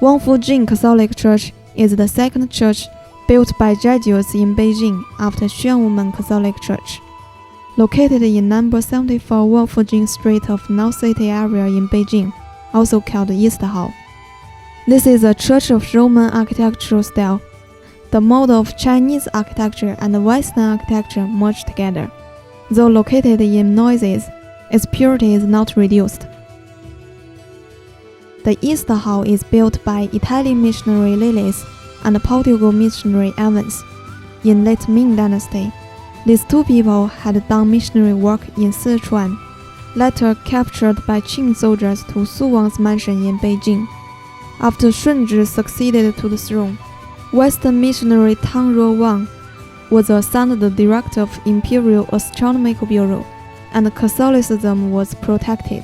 Wangfujing Catholic Church is the second church built by Jesuits in Beijing after Xuanwumen Catholic Church. Located in number 74 Wangfujing Street of North City area in Beijing, also called East Hall. This is a church of Roman architectural style. The model of Chinese architecture and Western architecture merged together. Though located in noises, its purity is not reduced. The East Hall is built by Italian missionary Lilis and Portugal missionary Evans in late Ming Dynasty. These two people had done missionary work in Sichuan, later captured by Qing soldiers to Su Wang's mansion in Beijing. After Shunzhi succeeded to the throne, Western missionary Tang Ruowang was assigned the director of Imperial Astronomical Bureau, and Catholicism was protected.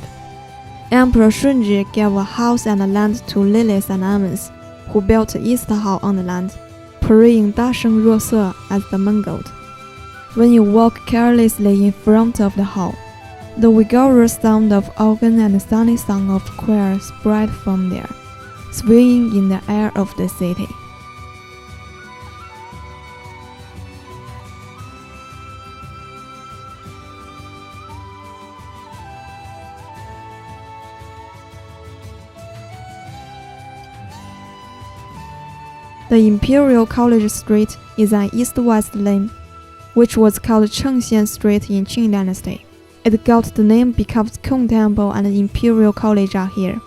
Emperor Shunzhi gave a house and land to Lilis and Evans, who built East Hall on the land, praying Dasheng Ruose as the main god. When you walk carelessly in front of the hall, the vigorous sound of organ and sunny song of choir spread from there, swaying in the air of the city. The Imperial College Street is an east-west lane, which was called Chengxian Street in Qing Dynasty. It got the name because Kong Temple and the Imperial College are here.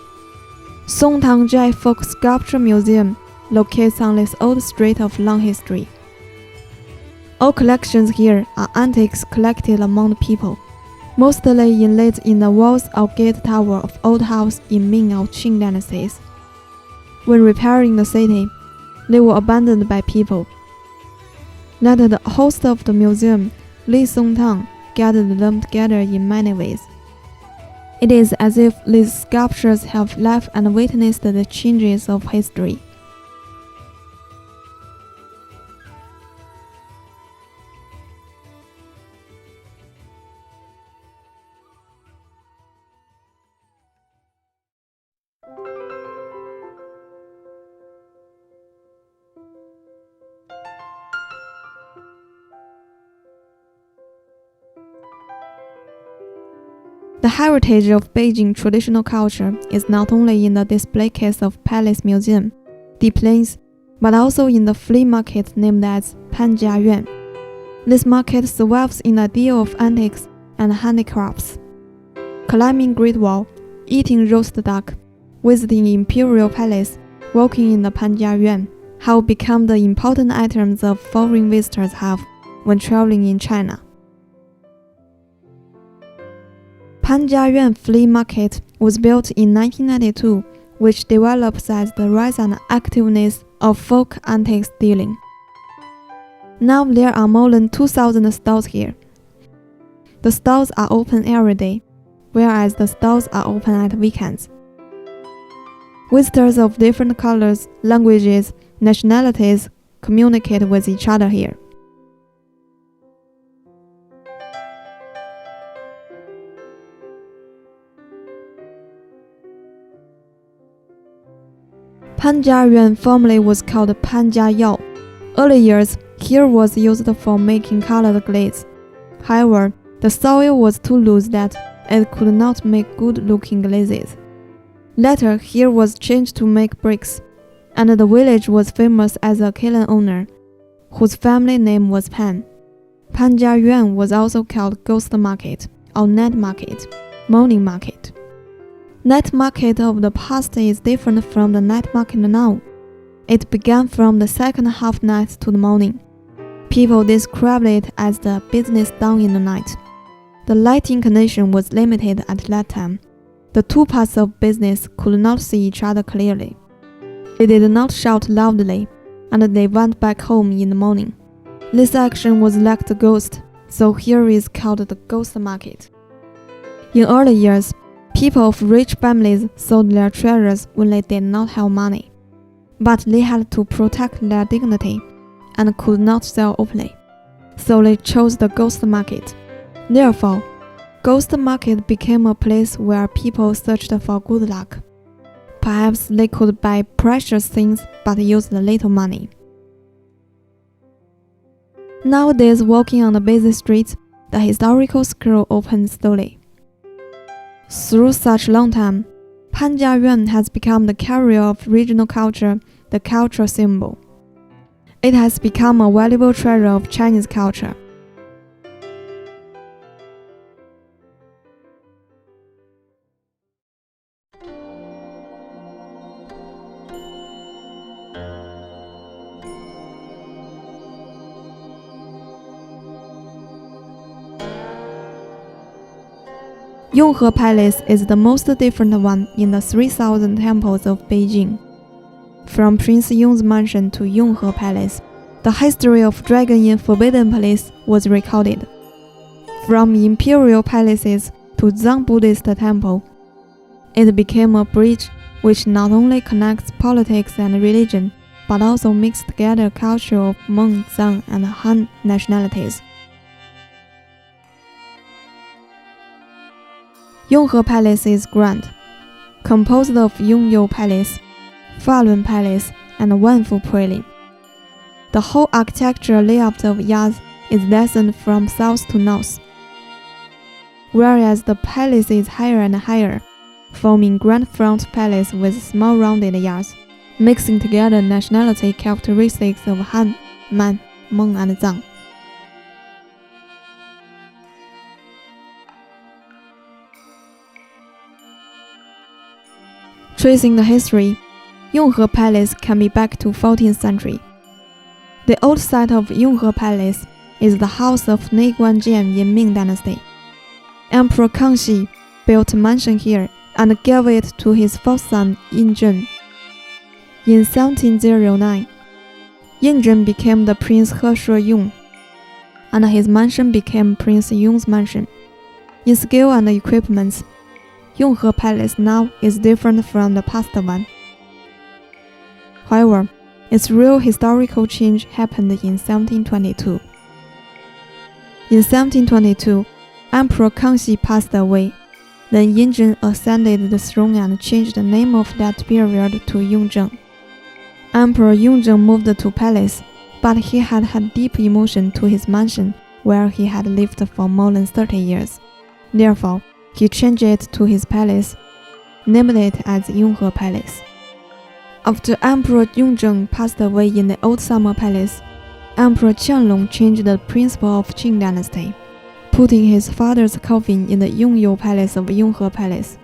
Songtang Jai Folk Sculpture Museum locates on this old street of long history. All collections here are antiques collected among the people, mostly inlaid in the walls or gate tower of old house in Ming or Qing dynasties. When repairing the city, they were abandoned by people. Let the host of the museum, Li Songtang, gathered them together in many ways. It is as if these sculptures have lived and witnessed the changes of history. The heritage of Beijing traditional culture is not only in the display case of Palace Museum, Deep Lanes, but also in the flea market named as Panjiayuan. This market survives in a deal of antiques and handicrafts. Climbing Great Wall, eating roast duck, visiting Imperial Palace, walking in the Panjiayuan have become the important items of foreign visitors have when traveling in China. Panjiayuan Flea Market was built in 1992, which develops as the rise and activeness of folk antiques dealing. Now there are more than 2,000 stalls here. The stalls are open every day, whereas the stalls are open at weekends. Visitors of different colors, languages, nationalities communicate with each other here. Panjiayuan formerly was called Panjiayao. Early years, here was used for making colored glaze. However, the soil was too loose that it could not make good-looking glazes. Later, here was changed to make bricks, and the village was famous as a kiln owner, whose family name was Pan. Panjiayuan was also called Ghost Market or Night Market, Morning Market. Night market of the past is different from the night market now. It began from the second half night to the morning. People described it as the business done in the night. The lighting condition was limited at that time. The two parts of business could not see each other clearly. They did not shout loudly, and they went back home in the morning. This action was like the ghost, so here is called the ghost market. In early years, people of rich families sold their treasures when they did not have money, but they had to protect their dignity and could not sell openly, so they chose the ghost market. Therefore, ghost market became a place where people searched for good luck. Perhaps they could buy precious things but used little money. Nowadays, walking on the busy streets, the historical scroll opens slowly. Through such long time, Panjiayuan has become the carrier of regional culture, the cultural symbol. It has become a valuable treasure of Chinese culture. Yonghe Palace is the most different one in the 3,000 temples of Beijing. From Prince Yong's mansion to Yonghe Palace, the history of Dragon in Forbidden Palace was recorded. From imperial palaces to Zhang Buddhist temple, it became a bridge which not only connects politics and religion, but also mixed together culture of Meng, Zhang, and Han nationalities. Yonghe Palace is grand, composed of Yongyou Palace, Falun Palace, and Wanfu Prairie. The whole architectural layout of yards is descended from south to north, whereas the palace is higher and higher, forming grand front palace with small rounded yards, mixing together nationality characteristics of Han, Man, Meng, and Zhang. Tracing the history, Yonghe Palace can be back to 14th century. The old site of Yonghe Palace is the house of Neiguanjian in Ming Dynasty. Emperor Kangxi built a mansion here and gave it to his fourth son Yinzhen. In 1709, Yinzhen became the Prince He Shuyong, and his mansion became Prince Yong's mansion. In scale and equipments, Yonghe Palace now is different from the past one. However, its real historical change happened in 1722. In 1722, Emperor Kangxi passed away. Then Yinzhen ascended the throne and changed the name of that period to Yongzheng. Emperor Yongzheng moved to palace, but he had deep emotion to his mansion where he had lived for more than 30 years. Therefore, he changed it to his palace, named it as Yonghe Palace. After Emperor Yongzheng passed away in the old summer palace, Emperor Qianlong changed the principle of Qing dynasty, putting his father's coffin in the Yongyou Palace of Yonghe Palace.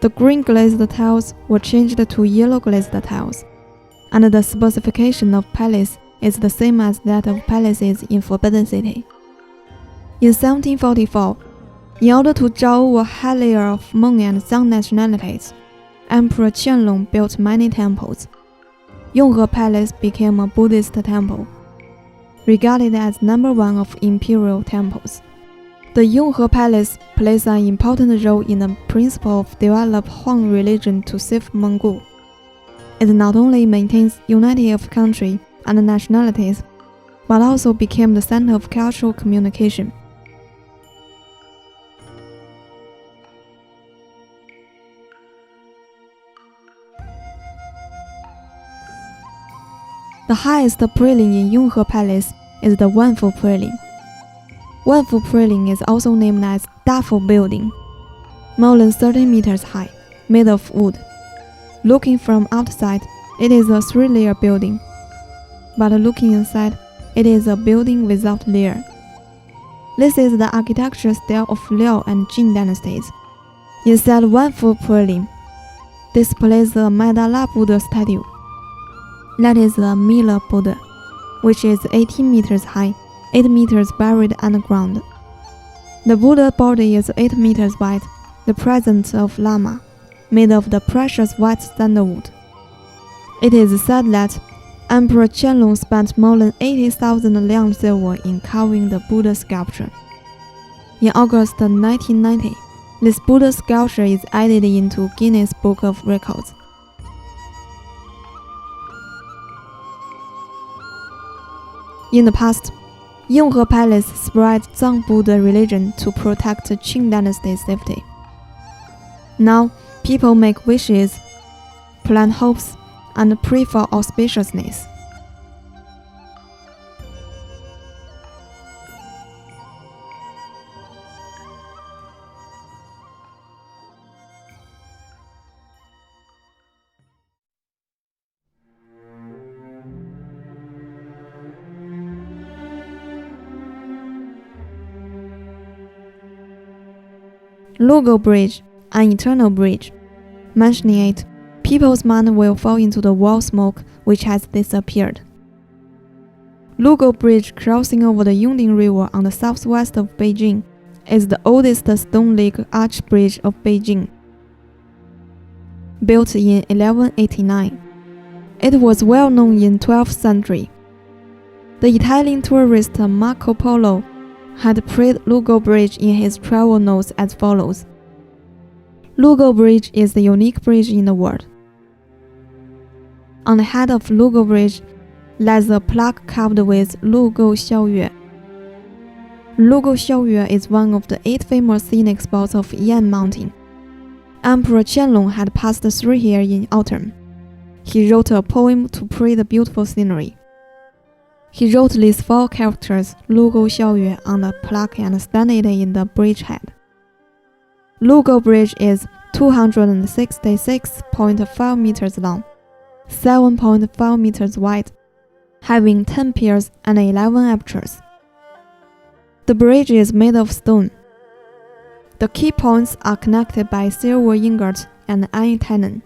The green glazed tiles were changed to yellow glazed tiles, and the specification of palace is the same as that of palaces in Forbidden City. In 1744, in order to draw a high layer of Meng and Zhang nationalities, Emperor Qianlong built many temples. Yonghe Palace became a Buddhist temple, regarded as number one of imperial temples. The Yonghe Palace plays an important role in the principle of develop Huang religion to save Mongol. It not only maintains unity of country and nationalities, but also became the center of cultural communication. The highest prailing in Yonghe Palace is the Wanfu Prailing. Wanfu Prailing is also named as Dafu Building, more than 30 meters high, made of wood. Looking from outside, it is a 3-layer building, but looking inside, it is a building without layer. This is the architecture style of Liao and Jin dynasties. Inside Wanfu Prailing, displays a Mandala Buddha statue. That is the Mila Buddha, which is 18 meters high, 8 meters buried underground. The Buddha body is 8 meters wide, the presence of Lama, made of the precious white sandalwood. It is said that Emperor Qianlong spent more than 80,000 liang silver in carving the Buddha sculpture. In August 1990, this Buddha sculpture is added into Guinness Book of Records. In the past, Yonghe Palace spread Zhang Buddha religion to protect Qing dynasty's safety. Now, people make wishes. plant hopes, and pray for auspiciousness. Logo Bridge, an eternal bridge. Mentioning it, people's mind will fall into the wall smoke which has disappeared. Logo Bridge, crossing over the Yongding River on the southwest of Beijing, is the oldest stone-lake arch bridge of Beijing. Built in 1189, it was well known in 12th century. The Italian tourist Marco Polo had praised Logo Bridge in his travel notes as follows. Logo Bridge is the unique bridge in the world. On the head of Logo Bridge lies a plaque carved with 路沟宵月. 路沟宵月 is one of the 8 famous scenic spots of Yan Mountain. Emperor Qianlong had passed through here in autumn. He wrote a poem to praise the beautiful scenery. He wrote these 4 characters 路沟宵月 on the plaque and stand it in the bridgehead. Logo Bridge is 266.5 meters long, 7.5 meters wide, having 10 piers and 11 apertures. The bridge is made of stone. The key points are connected by silver ingot and iron tenon.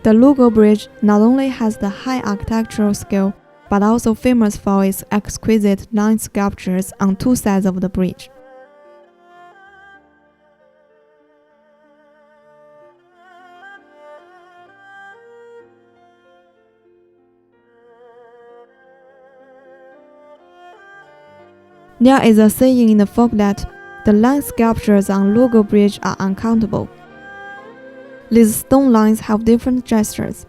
The Logo Bridge not only has the high architectural skill, but also famous for its exquisite line sculptures on 2 sides of the bridge. There is a saying in the folk that the line sculptures on Logo Bridge are uncountable. These stone lines have different gestures,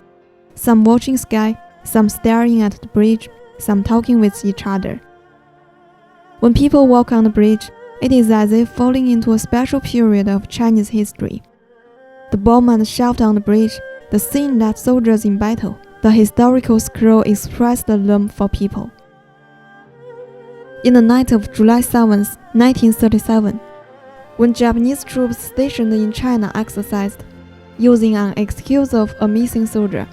some watching sky, some staring at the bridge, some talking with each other. When people walk on the bridge, it is as if falling into a special period of Chinese history. The bomb and shout on the bridge, the scene that soldiers in battle, the historical scroll expressed the love for people. In the night of July 7, 1937, when Japanese troops stationed in China exercised, using an excuse of a missing soldier,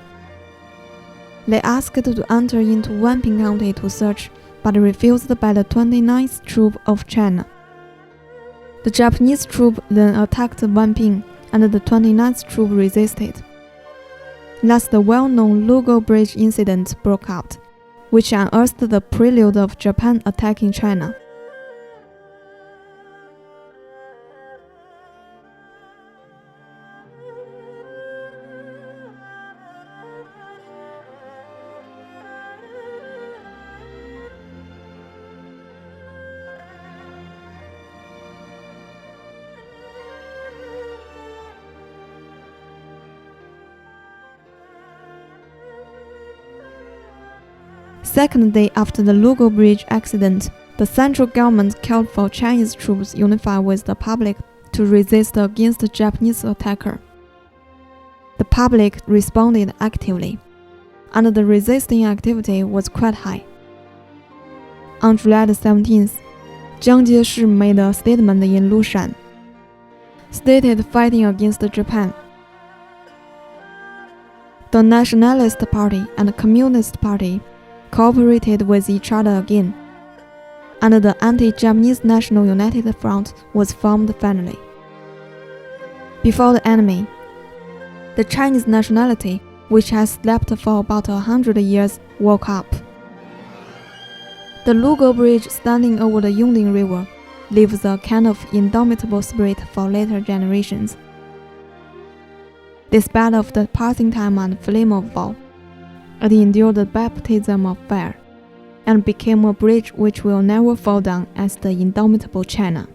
they asked to enter into Wanping County to search, but refused by the 29th Troop of China. The Japanese troop then attacked Wanping, and the 29th Troop resisted. Thus the well-known Logo Bridge incident broke out, which unearthed the prelude of Japan attacking China. Second day after the Logo Bridge accident, the central government called for Chinese troops unified with the public to resist against the Japanese attacker. The public responded actively, and the resisting activity was quite high. On July 17th, Jiang Jieshi made a statement in Lushan, stated fighting against Japan. The Nationalist Party and the Communist Party cooperated with each other again, and the anti-Japanese National United Front was formed finally. Before the enemy, the Chinese nationality, which has slept for about 100 years, woke up. The Logo Bridge standing over the Yongding River leaves a kind of indomitable spirit for later generations. Despite of the passing time and flame of war, it endured the baptism of fire, and became a bridge which will never fall down as the indomitable China.